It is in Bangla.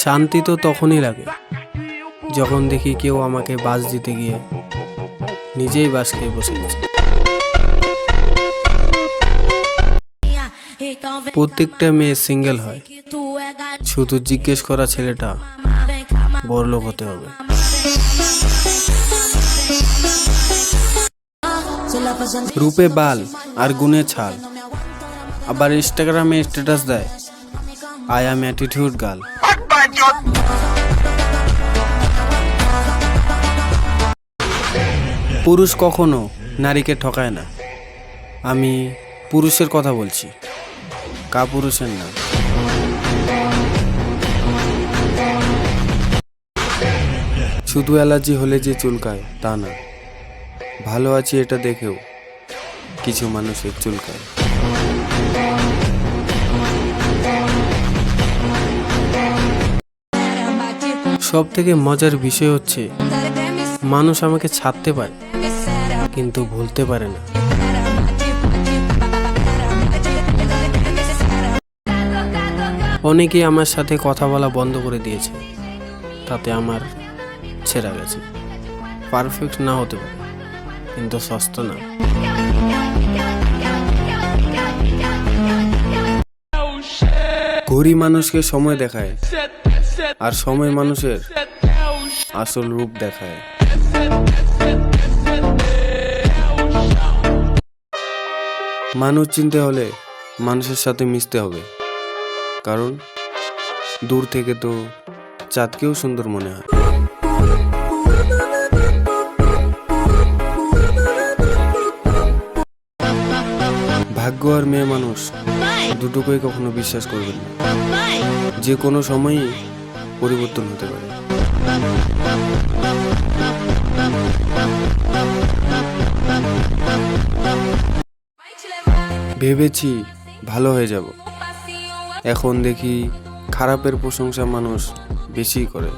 শান্তি তো তখনই লাগে যখন দেখি কেউ আমাকে বাস দিতে গিয়ে নিজেই বাস খেয়ে বসে গেছে। প্রত্যেকটা মেয়ে সিঙ্গেল হয়, শুধু জিজ্ঞেস করা ছেলেটা বড়লোক হতে হবে। রূপে বাল আর গুণে ছাল, আবার ইনস্টাগ্রামে স্ট্যাটাস দেয় আই অ্যাম অ্যাটিটিউড গার্ল। পুরুষ কখনো নারীকে ঠকায় না। আমি পুরুষের কথা বলছি, কাপুরুষের না। শুধু অ্যালার্জি হলে যে চুলকায় তা না, ভালো আছি এটা দেখেও কিছু মানুষের চুলকায়। সব থেকে মজার বিষয় হচ্ছে মানুষ আমাকে ছাড়তে পারে কিন্তু ভুলতে পারে না। অনেকেই আমার সাথে কথা বলা বন্ধ করে দিয়েছে, তাতে আমার ছেঁড়া গেছে। পারফেক্ট না হতে পারে কিন্তু সস্তা না। ঘড়ি মানুষকে সময় দেখায় আর সময় মানুষের আসল রূপ দেখায়। মানুষ চিনতে হলে মানুষের সাথে মিশতে হবে, কারণ দূর থেকে তো চাঁদকেও সুন্দর মনে হয়। ভাগ্য আর মেয়ে মানুষ দুটোকেই কখনো বিশ্বাস করবেন না, যে কোনো সময়ই পরিবর্তন হতে পারে। ভেবেছি ভালো হয়ে যাব, এখন দেখি খারাপের প্রশংসা মানুষ বেশি করে।